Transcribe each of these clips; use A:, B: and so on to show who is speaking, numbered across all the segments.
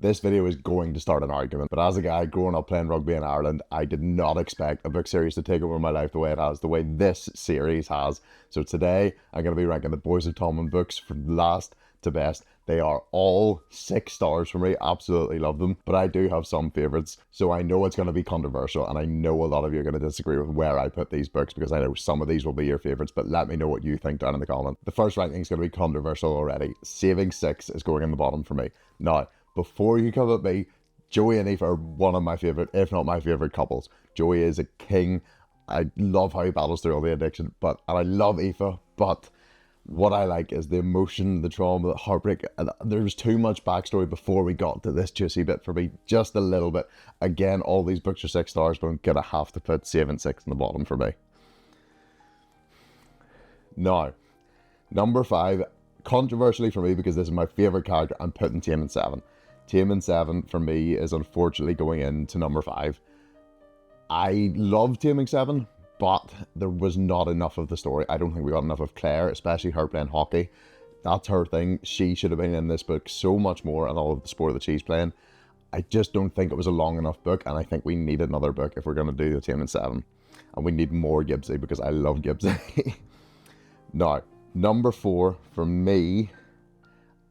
A: This video is going to start an argument, but as a guy growing up playing rugby in Ireland, I did not expect a book series to take over my life the way it has, the way this series has. So today, I'm going to be ranking the Boys of Tommen books from last to best. They are all 6 stars for me. Absolutely love them. But I do have some favourites. So I know it's going to be controversial. And I know a lot of you are going to disagree with where I put these books, because I know some of these will be your favourites. But let me know what you think down in the comments. The first ranking is going to be controversial already. Saving 6 is going in the bottom for me. Now, before you come at me, Joey and Aoife are one of my favourite, if not my favourite couples. Joey is a king. I love how he battles through all the addiction. And I love Aoife. But what I like is the emotion, the trauma, the heartbreak. There's too much backstory before we got to this juicy bit for me. Just a little bit. Again, all these books are 6 stars, but I'm going to have to put Saving 6 in the bottom for me. Now, number 5, controversially for me, because this is my favourite character, I'm putting Taming 7. Taming 7 for me is unfortunately going into number 5. I love Taming 7, but there was not enough of the story. I don't think we got enough of Claire, especially her playing hockey. That's her thing. She should have been in this book so much more, and all of the sport that she's playing. I just don't think it was a long enough book, and I think we need another book if we're going to do the Taming 7. And we need more Gibbsy, because I love Gibbsy. Now, number 4, for me,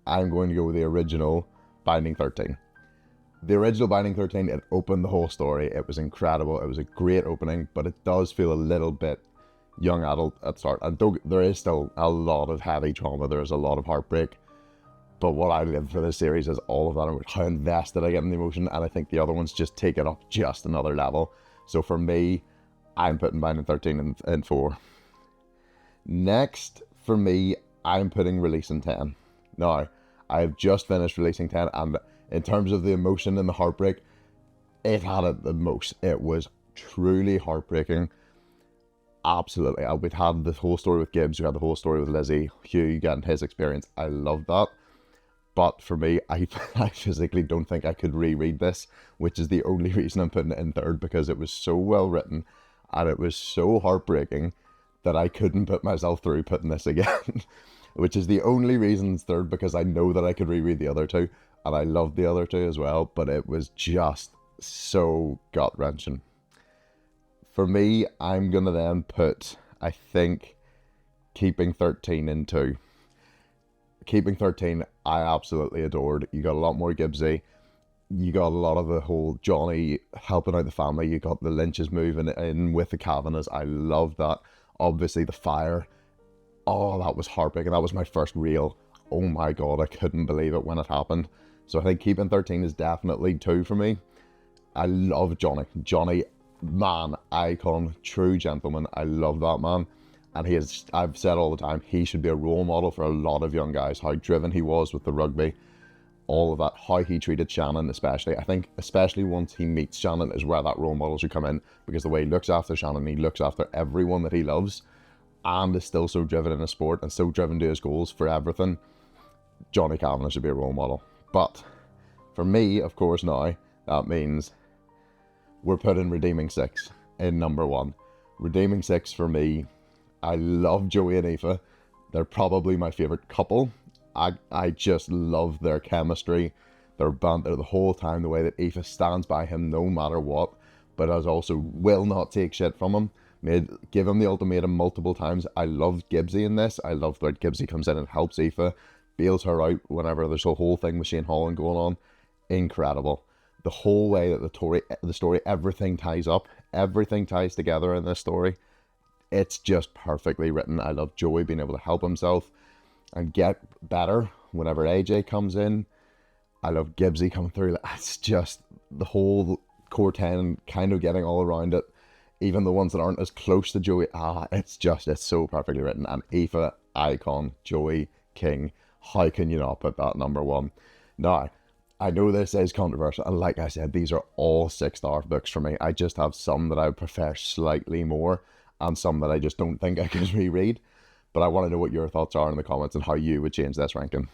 A: I'm going to go with the original Binding 13. The original Binding 13, it opened the whole story. It was incredible. It was a great opening, but it does feel a little bit young adult at start. And there is still a lot of heavy trauma. There's a lot of heartbreak. But what I live for this series is all of that, and how invested I get in the emotion. And I think the other ones just take it up just another level. So for me, I'm putting Binding 13 in 4. Next, for me, I'm putting Releasing 10. Now, I've just finished Releasing 10, and in terms of the emotion and the heartbreak, it had it the most. It was truly heartbreaking. Absolutely. We'd had the whole story with Gibbs, we had the whole story with Lizzie, Hugh getting his experience. I love that. But for me, I physically don't think I could reread this, which is the only reason I'm putting it in 3rd, because it was so well written and it was so heartbreaking that I couldn't put myself through putting this again. Which is the only reason it's 3rd, because I know that I could reread the other 2, and I loved the other 2 as well, but it was just so gut-wrenching. For me, I'm going to then put, I think, Keeping 13 in 2. Keeping 13, I absolutely adored. You got a lot more Gibbsy. You got a lot of the whole Johnny helping out the family. You got the Lynches moving in with the Kavanaghs. I loved that. Obviously, the fire. Oh, that was heartbreaking. That was my first real, oh my god, I couldn't believe it when it happened. So I think Keeping 13 is definitely 2 for me. I love Johnny. Johnny, man, icon, true gentleman. I love that man. And he is, I've said all the time, he should be a role model for a lot of young guys. How driven he was with the rugby. All of that. How he treated Shannon especially. I think especially once he meets Shannon is where that role model should come in. Because the way he looks after Shannon, he looks after everyone that he loves. And is still so driven in a sport and so driven to his goals for everything. Johnny Kavanagh should be a role model. But for me, of course, now that means we're putting Redeeming 6 in number 1. Redeeming 6 for me, I love Joey and Aoife. They're probably my favourite couple. I just love their chemistry, their banter the whole time, the way that Aoife stands by him no matter what, but as also will not take shit from him. Give him the ultimatum multiple times. I love Gibbsy in this. I love that Gibbsy comes in and helps Aoife, bails her out whenever there's a whole thing with Shane Holland going on. Incredible. The whole way that the story, everything ties up. Everything ties together in this story. It's just perfectly written. I love Joey being able to help himself and get better whenever AJ comes in. I love Gibbsy coming through. It's just the whole core 10 kind of getting all around it. Even the ones that aren't as close to Joey, it's so perfectly written. And Aoife, icon, Joey, king. How can you not put that number 1? Now, I know this is controversial, and like I said, these are all 6-star books for me. I just have some that I would prefer slightly more, and some that I just don't think I could reread. But I want to know what your thoughts are in the comments and how you would change this ranking.